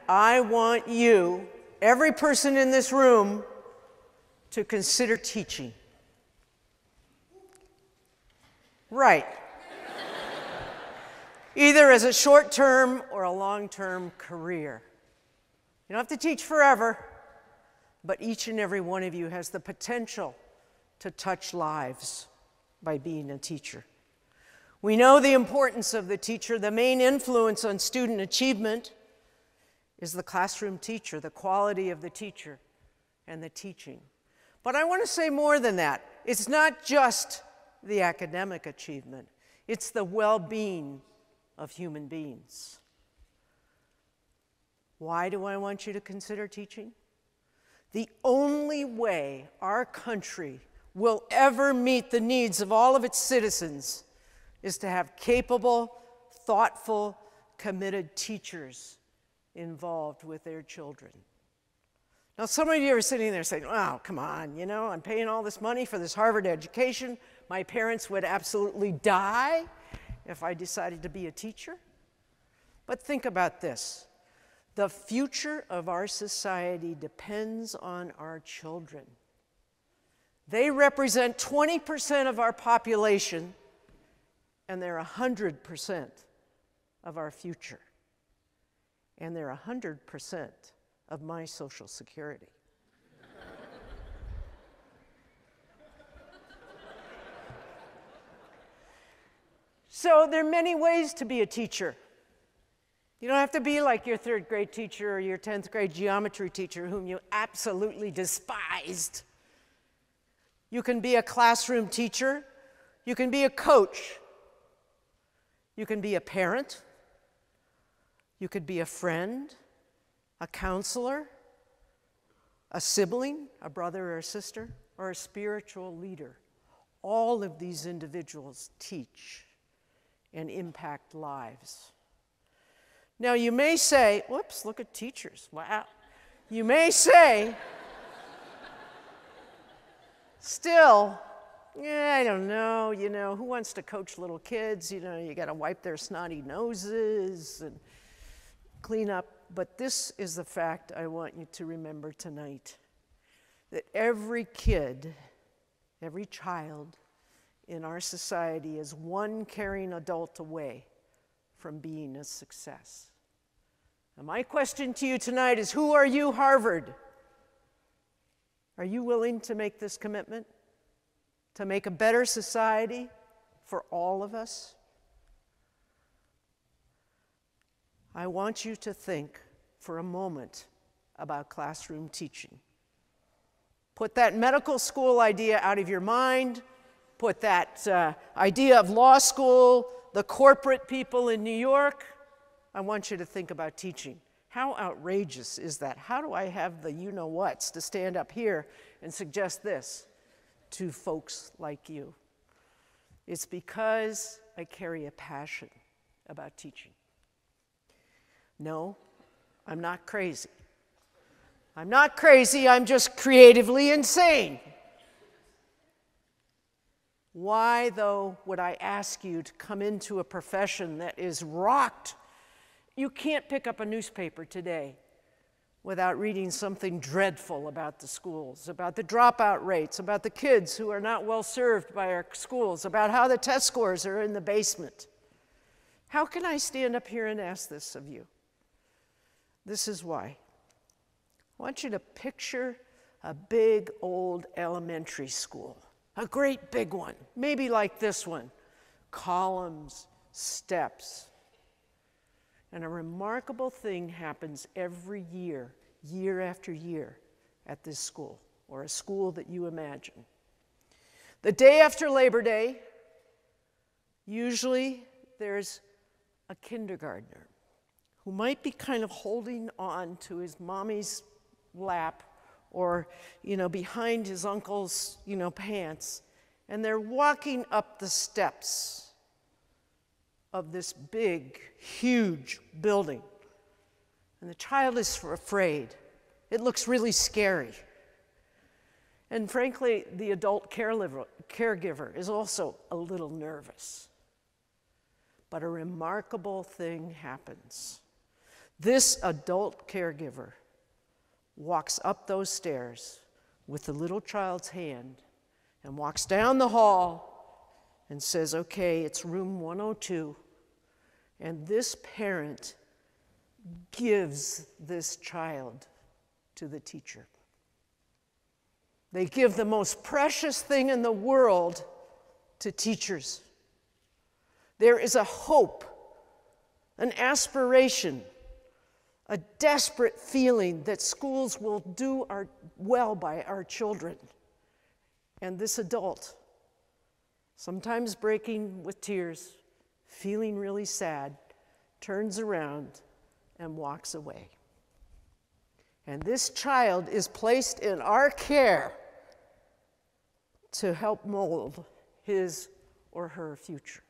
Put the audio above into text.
I want you, every person in this room, to consider teaching. Right. Either as a short-term or a long-term career. You don't have to teach forever, but each and every one of you has the potential to touch lives by being a teacher. We know the importance of the teacher. The main influence on student achievement is the classroom teacher, the quality of the teacher and the teaching. But I want to say more than that. It's not just the academic achievement. It's the well-being of human beings. Why do I want you to consider teaching? The only way our country will ever meet the needs of all of its citizens is to have capable, thoughtful, committed teachers involved with their children. Now, some of you are sitting there saying, oh, come on, you know, I'm paying all this money for this Harvard education. My parents would absolutely die if I decided to be a teacher. But think about this. The future of our society depends on our children. They represent 20% of our population, and they're 100% of our future. And they're 100% of my Social Security. So there are many ways to be a teacher. You don't have to be like your 3rd grade teacher or your 10th grade geometry teacher whom you absolutely despised. You can be a classroom teacher. You can be a coach. You can be a parent. You could be a friend, a counselor, a sibling, a brother or a sister, or a spiritual leader. All of these individuals teach and impact lives. Now you may say, whoops, look at teachers, wow. You may say, still, I don't know, you know, who wants to coach little kids? You know, you gotta wipe their snotty noses and clean up. But this is the fact I want you to remember tonight, that every kid, every child in our society is one caring adult away from being a success. And my question to you tonight is, who are you, Harvard? Are you willing to make this commitment? To make a better society for all of us? I want you to think for a moment about classroom teaching. Put that medical school idea out of your mind. Put that idea of law school, the corporate people in New York. I want you to think about teaching. How outrageous is that? How do I have the you-know-whats to stand up here and suggest this to folks like you? It's because I carry a passion about teaching. No, I'm not crazy. I'm not crazy, I'm just creatively insane. Why, though, would I ask you to come into a profession that is rocked? You can't pick up a newspaper today without reading something dreadful about the schools, about the dropout rates, about the kids who are not well served by our schools, about how the test scores are in the basement. How can I stand up here and ask this of you? This is why. I want you to picture a big old elementary school. A great big one, maybe like this one, columns, steps. And a remarkable thing happens every year, year after year, at this school, or a school that you imagine. The day after Labor Day, usually there's a kindergartner who might be kind of holding on to his mommy's lap or, you know, behind his uncle's, you know, pants, and they're walking up the steps of this big, huge building. And the child is afraid. It looks really scary. And frankly, the adult caregiver is also a little nervous. But a remarkable thing happens. This adult caregiver walks up those stairs with the little child's hand and walks down the hall and says, okay, it's room 102. And this parent gives this child to the teacher. They give the most precious thing in the world to teachers. There is a hope, an aspiration, a desperate feeling that schools will do well by our children. And this adult, sometimes breaking with tears, feeling really sad, turns around and walks away. And this child is placed in our care to help mold his or her future.